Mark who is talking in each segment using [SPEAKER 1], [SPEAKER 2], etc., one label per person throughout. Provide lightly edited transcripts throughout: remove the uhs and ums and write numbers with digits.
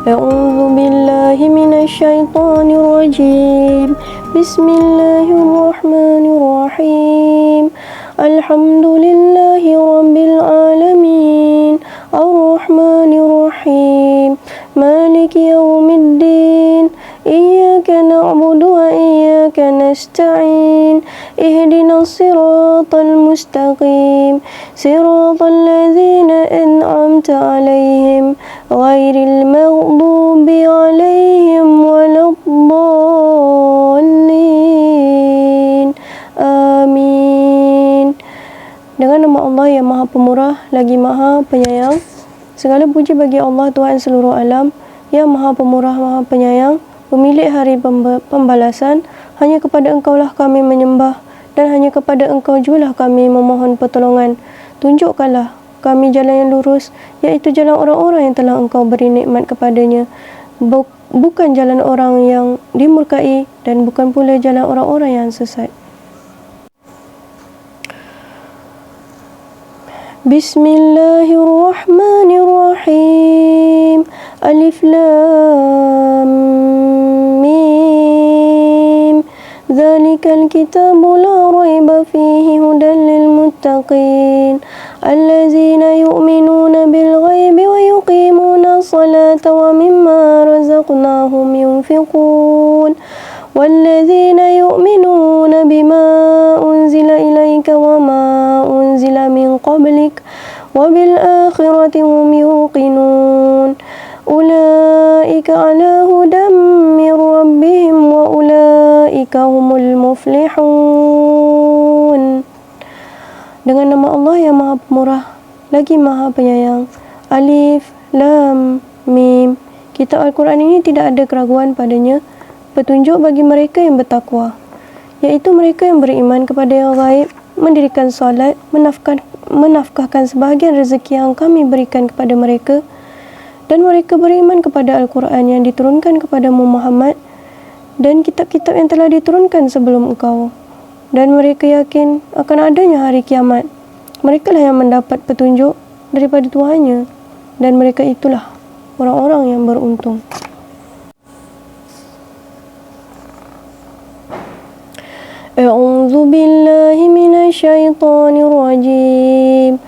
[SPEAKER 1] A'udzu billahi minasy syaithanir rajim. Bismillahirrahmanirrahim. Alhamdulillahi rabbil alamin. Ar-rahmanir rahim. Maliki yaumiddin. Iyyaka na'budu wa iyyaka nasta'in. Ihdinas siratal mustaqim. Siratal ladzina an'amta 'alaihim ghairil maghdubi 'alaihim waladdallin. Amin. Dengan nama Allah yang Maha Pemurah lagi Maha Penyayang. Segala puji bagi Allah Tuhan seluruh alam yang Maha Pemurah Maha Penyayang, pemilik hari pembalasan. Hanya kepada Engkaulah kami menyembah dan hanya kepada Engkau jugalah kami memohon pertolongan. Tunjukkanlah kami jalan yang lurus, iaitu jalan orang-orang yang telah Engkau beri nikmat kepadanya, bukan jalan orang yang dimurkai dan bukan pula jalan orang-orang yang sesat. Bismillahirrahmanirrahim. Alif Lam Mim. Dzalikal kitabu la raiba fihi hudan lil muttaqin allazina yu'minuna bil ghaibi wa yuqimuna as-salata wa mimma razaqnahum yunfiqun wallazina yu'minuna bima unzila ilayka wa ma unzila min qablik wa bil akhirati hum yuqinun ulaika ala hudan min rabbihim wa ulaika humul muflihun. Dengan nama Allah yang Maha Pemurah lagi Maha Penyayang. Alif Lam Mim. Kitab Al-Quran ini tidak ada keraguan padanya, petunjuk bagi mereka yang bertakwa, iaitu mereka yang beriman kepada yang gaib, mendirikan solat, menafkahkan sebahagian rezeki yang kami berikan kepada mereka, dan mereka beriman kepada Al-Quran yang diturunkan kepada Muhammad dan kitab-kitab yang telah diturunkan sebelum engkau, dan mereka yakin akan adanya hari kiamat. Mereka lah yang mendapat petunjuk daripada Tuhannya, dan mereka itulah orang-orang yang beruntung. A'udzu billahi minasy syaithanir rajim.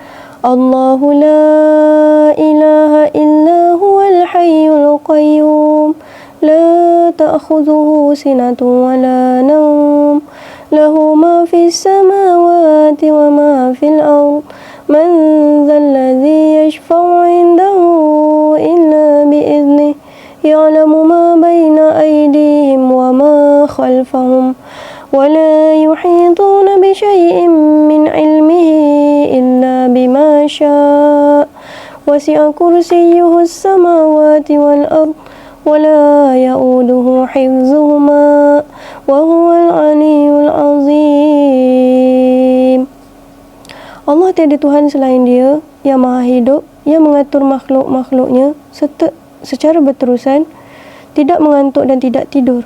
[SPEAKER 1] Allahu la ilaha illa huwal hayyul qayyum. La ta'khudhuhu sinatun wa la nawm. Lahu ma fis samawati wa ma fil ard. Man dzal ladzi yashfa'u 'indahu illa bi'idhnihi. Ya'lamu ma baina aydihim wa ma khalfahum. ولا يحيطون بشيء من علمه إلا بما شاء وسع كرسيه السماوات والأرض ولا يؤوده حفظهما وهو العلي العظيم. Allah tiada Tuhan selain Dia yang Maha Hidup, yang mengatur makhluk-makhluknya secara berterusan, tidak mengantuk dan tidak tidur.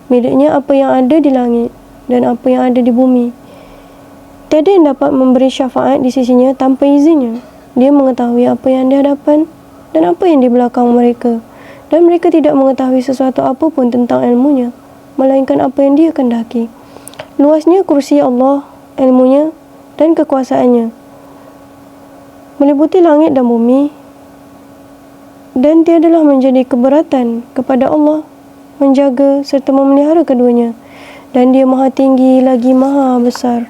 [SPEAKER 1] Miliknya apa yang ada di langit dan apa yang ada di bumi. Tiada yang dapat memberi syafaat di sisinya tanpa izinnya. Dia mengetahui apa yang di hadapan dan apa yang di belakang mereka, dan mereka tidak mengetahui sesuatu apapun tentang ilmunya, melainkan apa yang Dia kehendaki. Luasnya kursi Allah, ilmunya dan kekuasaannya meliputi langit dan bumi, dan tiadalah menjadi keberatan kepada Allah menjaga serta memelihara keduanya, dan Dia Maha Tinggi lagi Maha Besar.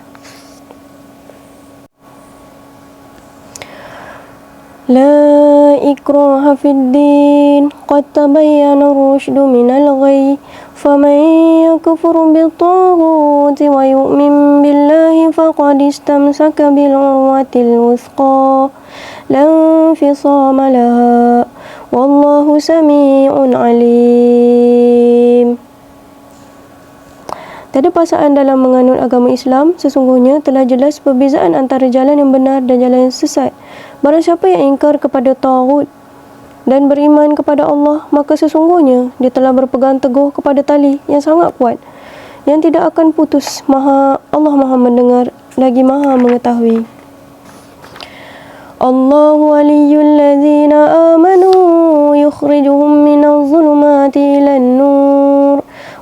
[SPEAKER 1] La ikraha fid din, qad tabayyana ar-rusydu minal ghayy, faman yakfur bit-taghuti wa yu'min billahi faqad istamsaka bil urwatil wuthqa la infisama laha wallahu sami'un alim. Tiada paksaan dalam menganut agama Islam. Sesungguhnya telah jelas perbezaan antara jalan yang benar dan jalan yang sesat. Barang siapa yang ingkar kepada taghut dan beriman kepada Allah, maka sesungguhnya dia telah berpegang teguh kepada tali yang sangat kuat, yang tidak akan putus. Allah Maha mendengar lagi Maha mengetahui. Allahu waliyyul ladzina amanu يخرجهم من الظلمات إلى النور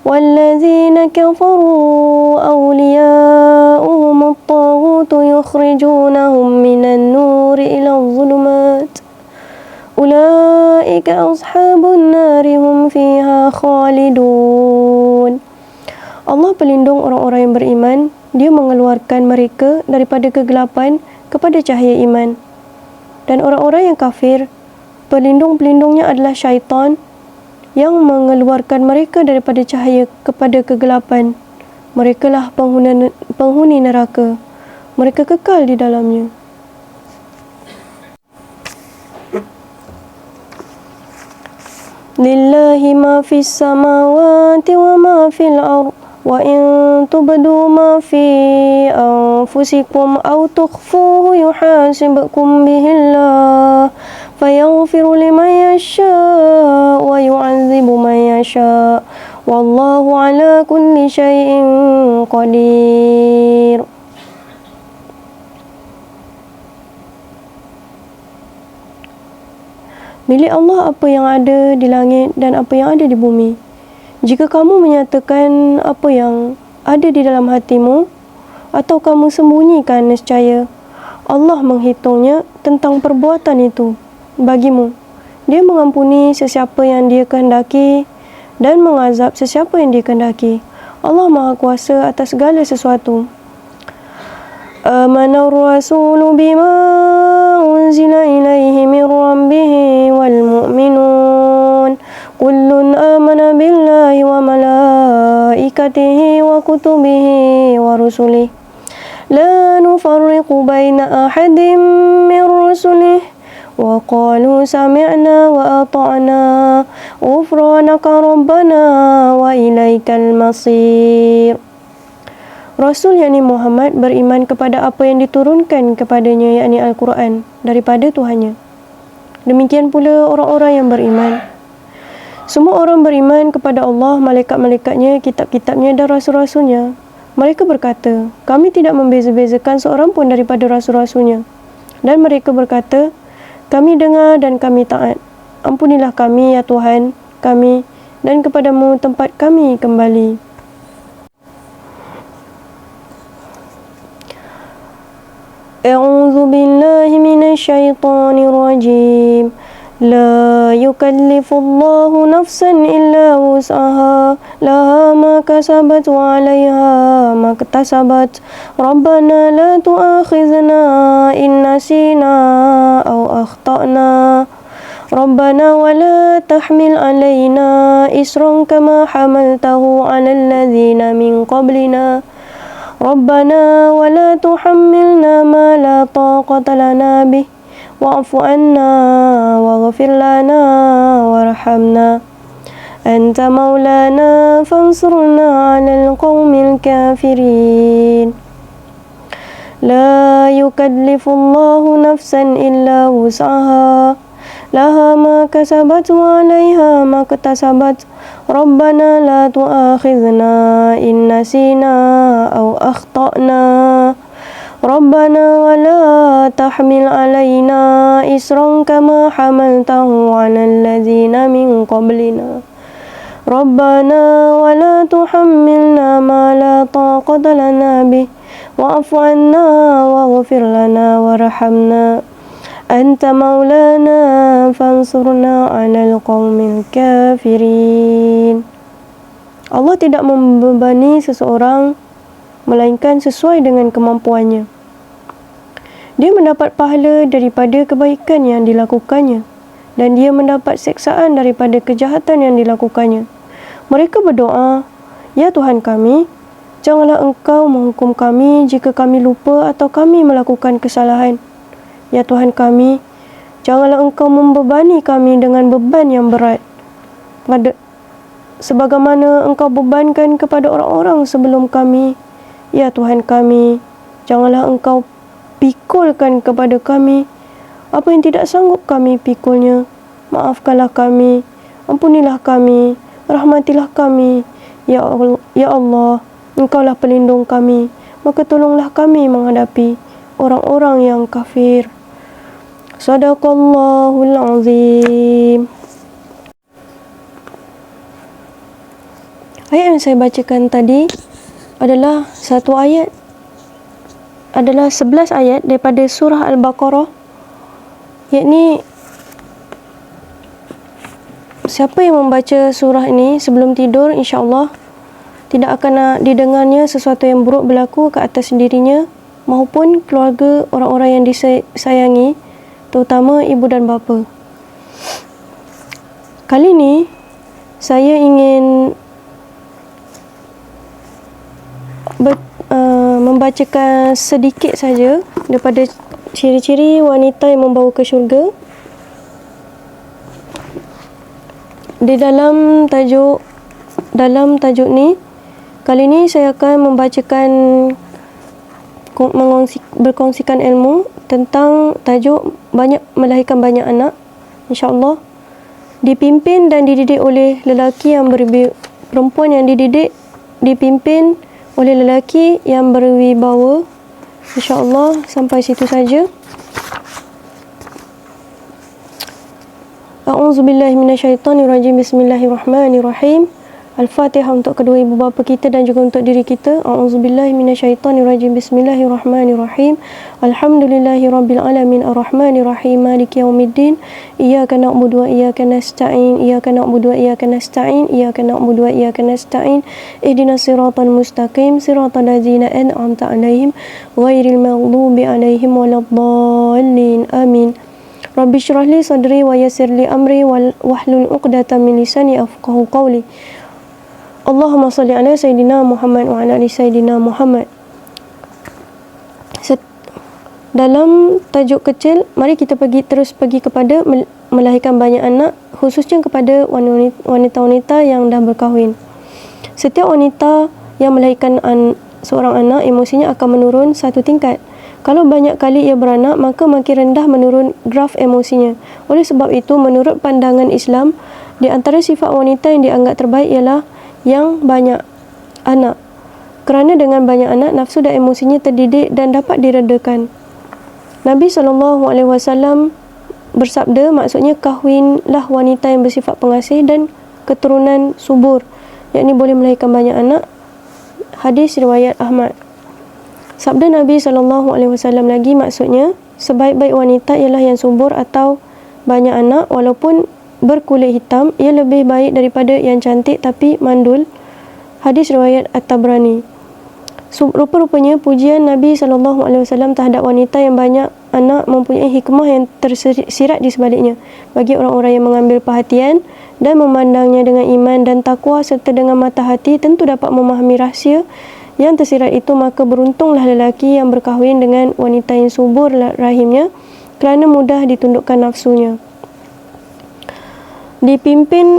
[SPEAKER 1] والذين كفروا أولياؤهم الطاغوت يخرجونهم من النور إلى الظلمات أولئك أصحاب النار هم فيها خالدون. Allah pelindung orang-orang yang beriman. Dia mengeluarkan mereka daripada kegelapan kepada cahaya iman. Dan orang-orang yang kafir, pelindung-pelindungnya adalah syaitan yang mengeluarkan mereka daripada cahaya kepada kegelapan. Merekalah penghuni neraka. Mereka kekal di dalamnya. Lillahi ma fis samawati wa ma fil ardh wa in tubdu ma fi anfusikum aw tukhfuhu yuhasibkum bihillah fayaghfiru liman yasha wa yu'adzibu man yasha wallahu ala kulli syai'in qadir. Milik Allah apa yang ada di langit dan apa yang ada di bumi. Jika kamu menyatakan apa yang ada di dalam hatimu atau kamu sembunyikan, nescaya Allah menghitungnya tentang perbuatan itu bagimu. Dia mengampuni sesiapa yang Dia kehendaki dan mengazab sesiapa yang Dia kehendaki. Allah Maha Kuasa atas segala sesuatu. Amana ar-rasulu bima unzila ilaihi min rabbihi wal mu'minun kullun amana billahi wa malaikatihi wa kutubihi wa rusulihi la nufarriqu baina ahadin min rusulihi wa qalu sami'na wa ata'na ghufranaka rabbana wa ilaikal masir. Rasul yakni Muhammad beriman kepada apa yang diturunkan kepadanya yakni Al-Quran daripada Tuhannya. Demikian pula orang-orang yang beriman. Semua orang beriman kepada Allah, malaikat-malaikatnya, kitab-kitabnya dan rasul-rasulnya. Mereka berkata, kami tidak membeza-bezakan seorang pun daripada rasul-rasulnya. Dan mereka berkata, kami dengar dan kami taat. Ampunilah kami ya Tuhan kami dan kepadamu tempat kami kembali. A'udzu billahi minasy syaithanir rajim. La yukallifullahu nafsan illa wus'aha laha ma kasabat wa 'alaiha ma iktasabat. Rabbana la tu'akhizna in nasina aw akhtana. Rabbana wa la tahmil 'alaina isran kama hamaltahu 'alal ladzina min qablina. Rabbana wa la tuhammilna ma la taqata lana bih wa'fu anna waghfir lana warhamna anta maulana fansurna 'alal qaumil kafirin. La yukallifullahu nafsan illa wus'aha laha ma kasabat wa 'alaiha ma iktasabat. Rabbana la tu'akhizna in nasina aw akhtana. Rabbana wa la tahmil 'alaina isran kama hamaltahu 'alal ladzina min qablina. Rabbana wa la tuhammilna ma la taqata lana bih wa'fu 'anna waghfir lana warhamna anta maulana fansurna 'alal qaumil kafirin. Allah tidak membebani seseorang melainkan sesuai dengan kemampuannya. Dia mendapat pahala daripada kebaikan yang dilakukannya dan dia mendapat seksaan daripada kejahatan yang dilakukannya. Mereka berdoa, ya Tuhan kami, janganlah Engkau menghukum kami jika kami lupa atau kami melakukan kesalahan. Ya Tuhan kami, janganlah Engkau membebani kami dengan beban yang berat sebagaimana Engkau bebankan kepada orang-orang sebelum kami. Ya Tuhan kami, janganlah Engkau pikulkan kepada kami apa yang tidak sanggup kami pikulnya. Maafkanlah kami, ampunilah kami, rahmatilah kami. Ya Allah, Engkaulah pelindung kami, maka tolonglah kami menghadapi orang-orang yang kafir. Sadaqallahul azim. Ayat yang saya bacakan tadi adalah 11 ayat daripada surah Al-Baqarah, yakni siapa yang membaca surah ini sebelum tidur, insya-Allah tidak akan didengarnya sesuatu yang buruk berlaku ke atas dirinya maupun keluarga orang-orang yang disayangi, terutama ibu dan bapa. Kali ini saya ingin membacakan sedikit saja daripada ciri-ciri wanita yang membawa ke syurga. Di dalam tajuk ni, kali ni saya akan membacakan berkongsikan ilmu tentang tajuk melahirkan banyak anak, insya-Allah. Dipimpin dan dididik oleh lelaki yang perempuan yang dipimpin oleh lelaki yang berwibawa, insya-Allah. Sampai situ saja. A'udzubillahi minasyaitonirrajim. Bismillahirrahmanirrahim. Al-Fatihah untuk kedua ibu bapa kita dan juga untuk diri kita. A'udzubillahi minasyaitonirrajim. Bismillahirrahmanirrahim. Alhamdulillahirabbil alamin arrahmanirrahim maliki yaumiddin. Iyyaka na'budu wa iyyaka nasta'in. Iyyaka na'budu wa iyyaka nasta'in. Iyyaka na'budu wa iyyaka nasta'in. Ihdinas siratal mustaqim, siratal ladzina an'amta 'alaihim ghairil maghdubi 'alaihim waladdallin. Amin. Rabbi shrah li sadri wa yassir li amri wahlul 'uqdatam min lisani yafqahu qawli. Allahumma salli ala Sayyidina Muhammad wa ala ali Sayyidina Muhammad. Dalam tajuk kecil, mari kita terus pergi kepada melahirkan banyak anak, khususnya kepada wanita-wanita yang dah berkahwin. Setiap wanita yang melahirkan seorang anak, emosinya akan menurun satu tingkat. Kalau banyak kali ia beranak, maka makin rendah menurun graf emosinya. Oleh sebab itu, menurut pandangan Islam, di antara sifat wanita yang dianggap terbaik ialah yang banyak anak. Kerana dengan banyak anak, nafsu dan emosinya terdidik dan dapat diredakan. Nabi SAW bersabda, maksudnya kahwinlah wanita yang bersifat pengasih dan keturunan subur, yakni boleh melahirkan banyak anak. Hadis riwayat Ahmad. Sabda Nabi SAW lagi, maksudnya sebaik-baik wanita ialah yang subur atau banyak anak, walaupun berkulit hitam, ia lebih baik daripada yang cantik tapi mandul. Hadis riwayat At-Tabrani. Rupa-rupanya pujian Nabi SAW terhadap wanita yang banyak anak mempunyai hikmah yang tersirat di sebaliknya. Bagi orang-orang yang mengambil perhatian dan memandangnya dengan iman dan takwa serta dengan mata hati, tentu dapat memahami rahsia yang tersirat itu, maka beruntunglah lelaki yang berkahwin dengan wanita yang subur rahimnya, kerana mudah ditundukkan nafsunya.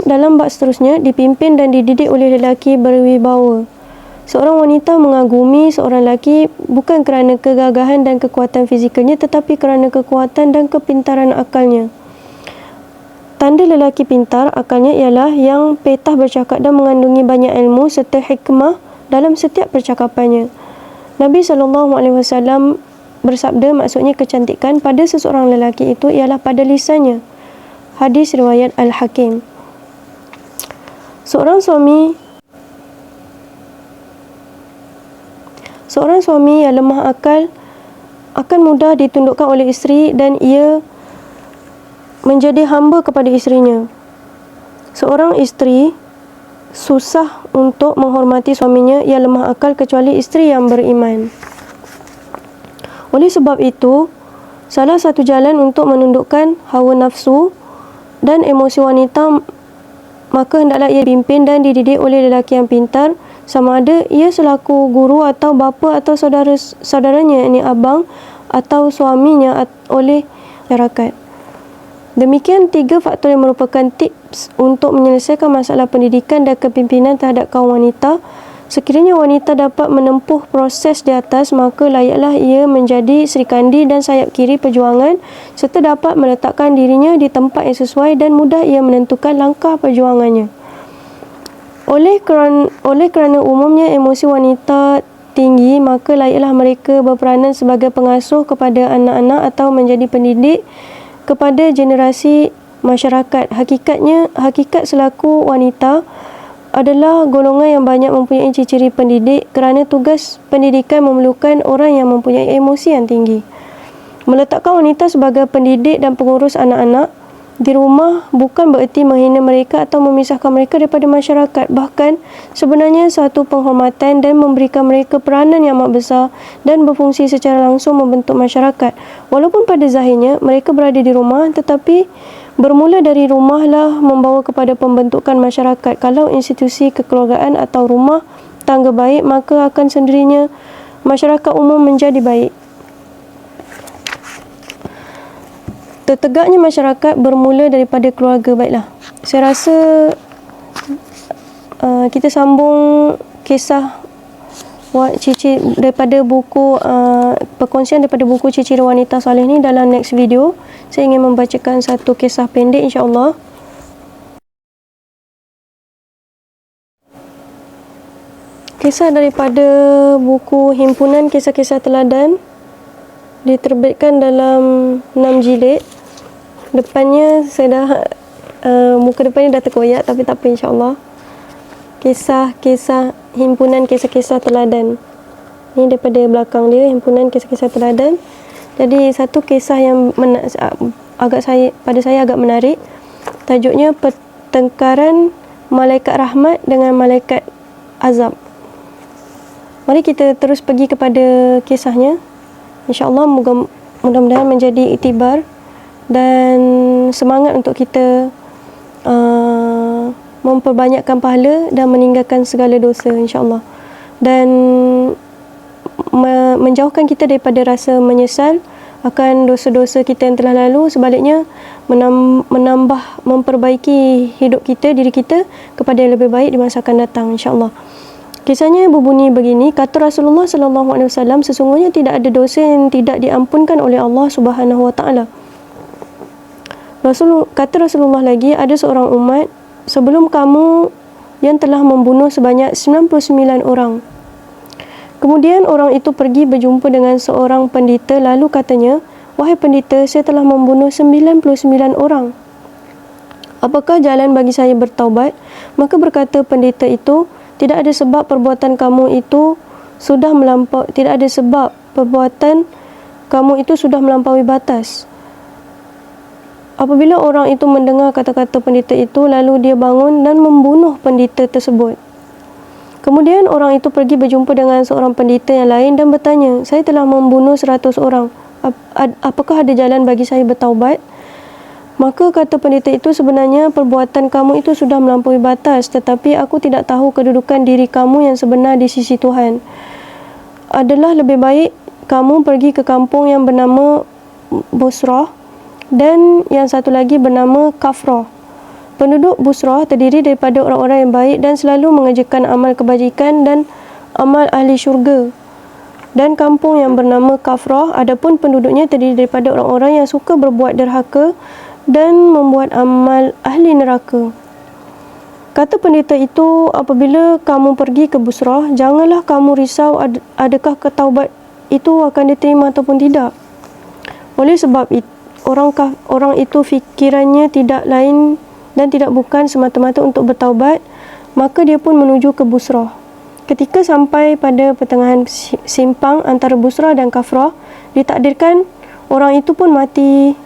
[SPEAKER 1] Dalam bab seterusnya, dipimpin dan dididik oleh lelaki berwibawa. Seorang wanita mengagumi seorang lelaki bukan kerana kegagahan dan kekuatan fizikalnya, tetapi kerana kekuatan dan kepintaran akalnya. Tanda lelaki pintar akalnya ialah yang petah bercakap dan mengandungi banyak ilmu serta hikmah dalam setiap percakapannya. Nabi SAW bersabda, maksudnya kecantikan pada seseorang lelaki itu ialah pada lisannya. Hadis riwayat Al-Hakim. Seorang suami yang lemah akal akan mudah ditundukkan oleh isteri dan ia menjadi hamba kepada isterinya. Seorang isteri susah untuk menghormati suaminya yang lemah akal kecuali isteri yang beriman. Oleh sebab itu, salah satu jalan untuk menundukkan hawa nafsu dan emosi wanita, maka hendaklah ia dipimpin dan dididik oleh lelaki yang pintar, sama ada ia selaku guru atau bapa atau saudaranya, yakni abang atau suaminya, oleh masyarakat. Demikian 3 faktor yang merupakan tips untuk menyelesaikan masalah pendidikan dan kepimpinan terhadap kaum wanita. Sekiranya wanita dapat menempuh proses di atas, maka layaklah ia menjadi serikandi dan sayap kiri perjuangan, serta dapat meletakkan dirinya di tempat yang sesuai dan mudah ia menentukan langkah perjuangannya. Oleh kerana umumnya emosi wanita tinggi, maka layaklah mereka berperanan sebagai pengasuh kepada anak-anak atau menjadi pendidik kepada generasi masyarakat. Hakikat selaku wanita, adalah golongan yang banyak mempunyai ciri-ciri pendidik kerana tugas pendidikan memerlukan orang yang mempunyai emosi yang tinggi. Meletakkan wanita sebagai pendidik dan pengurus anak-anak di rumah bukan bererti menghina mereka atau memisahkan mereka daripada masyarakat. Bahkan sebenarnya satu penghormatan dan memberikan mereka peranan yang amat besar dan berfungsi secara langsung membentuk masyarakat. Walaupun pada zahirnya mereka berada di rumah, tetapi bermula dari rumahlah membawa kepada pembentukan masyarakat. Kalau institusi kekeluargaan atau rumah tangga baik, maka akan sendirinya masyarakat umum menjadi baik. Tertegaknya masyarakat bermula daripada keluarga. Baiklah, saya rasa kita sambung kisah daripada buku perkongsian daripada buku Ciri-Ciri Wanita Soleh ni dalam next video. Saya ingin membacakan satu kisah pendek, insya-Allah. Kisah daripada buku Himpunan Kisah-Kisah Teladan, diterbitkan dalam 6 jilid. Depannya saya dah muka depannya dah terkoyak, tapi tak apa, insya-Allah. Kisah-kisah Himpunan Kisah-Kisah Teladan. Ini daripada belakang dia, Himpunan Kisah-Kisah Teladan. Jadi satu kisah yang pada saya agak menarik. Tajuknya Pertengkaran Malaikat Rahmat dengan Malaikat Azab. Mari kita terus pergi kepada kisahnya. InsyaAllah mudah-mudahan menjadi iktibar dan semangat untuk kita memperbanyakkan pahala dan meninggalkan segala dosa, insyaAllah. Dan menjauhkan kita daripada rasa menyesal akan dosa-dosa kita yang telah lalu. Sebaliknya menambah, memperbaiki hidup kita, diri kita kepada yang lebih baik di masa akan datang, insyaAllah. Kisahnya berbunyi begini. Kata Rasulullah SAW, sesungguhnya tidak ada dosa yang tidak diampunkan oleh Allah Subhanahu Wa Taala. Kata Rasulullah lagi, ada seorang umat sebelum kamu yang telah membunuh sebanyak 99 orang. Kemudian orang itu pergi berjumpa dengan seorang pendeta, lalu katanya, wahai pendeta, saya telah membunuh 99 orang. Apakah jalan bagi saya bertaubat? Maka berkata pendeta itu, tidak ada sebab perbuatan kamu itu sudah melampaui batas. Apabila orang itu mendengar kata-kata pendeta itu, lalu dia bangun dan membunuh pendeta tersebut. Kemudian orang itu pergi berjumpa dengan seorang pendeta yang lain dan bertanya, saya telah membunuh 100 orang. Apakah ada jalan bagi saya bertaubat? Maka kata pendeta itu, sebenarnya perbuatan kamu itu sudah melampaui batas, tetapi aku tidak tahu kedudukan diri kamu yang sebenar di sisi Tuhan. Adalah lebih baik kamu pergi ke kampung yang bernama Busrah dan yang satu lagi bernama Kafrah. Penduduk Busrah terdiri daripada orang-orang yang baik dan selalu mengerjakan amal kebajikan dan amal ahli syurga. Dan kampung yang bernama Kafrah, adapun penduduknya terdiri daripada orang-orang yang suka berbuat derhaka dan membuat amal ahli neraka. Kata pendeta itu, apabila kamu pergi ke Busrah, janganlah kamu risau adakah ketaubat itu akan diterima ataupun tidak. Oleh sebab itu, orang itu fikirannya tidak lain dan tidak bukan semata-mata untuk bertaubat, maka dia pun menuju ke Busrah. Ketika sampai pada pertengahan simpang antara Busrah dan Kafrah, ditakdirkan orang itu pun mati.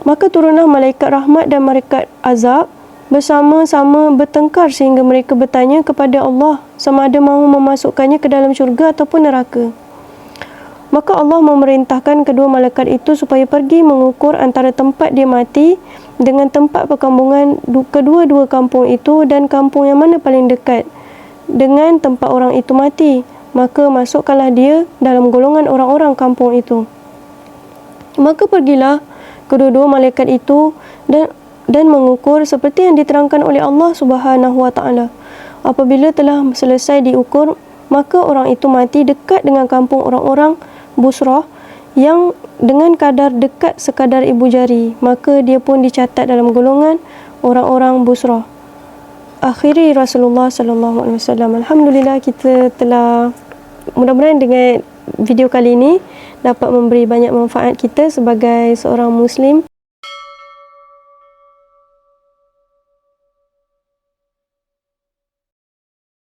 [SPEAKER 1] Maka turunlah malaikat rahmat dan malaikat azab bersama-sama bertengkar sehingga mereka bertanya kepada Allah sama ada mahu memasukkannya ke dalam syurga ataupun neraka. Maka Allah memerintahkan kedua malaikat itu supaya pergi mengukur antara tempat dia mati dengan tempat perkampungan kedua-dua kampung itu dan kampung yang mana paling dekat dengan tempat orang itu mati. Maka masukkanlah dia dalam golongan orang-orang kampung itu. Maka pergilah kedua-dua malaikat itu dan mengukur seperti yang diterangkan oleh Allah Subhanahu Wa Taala. Apabila telah selesai diukur, maka orang itu mati dekat dengan kampung orang-orang Busrah yang dengan kadar dekat sekadar ibu jari. Maka dia pun dicatat dalam golongan orang-orang Busrah. Akhiri Rasulullah sallallahu alaihi wasallam. Alhamdulillah, kita telah, mudah-mudahan dengan video kali ini dapat memberi banyak manfaat kita sebagai seorang Muslim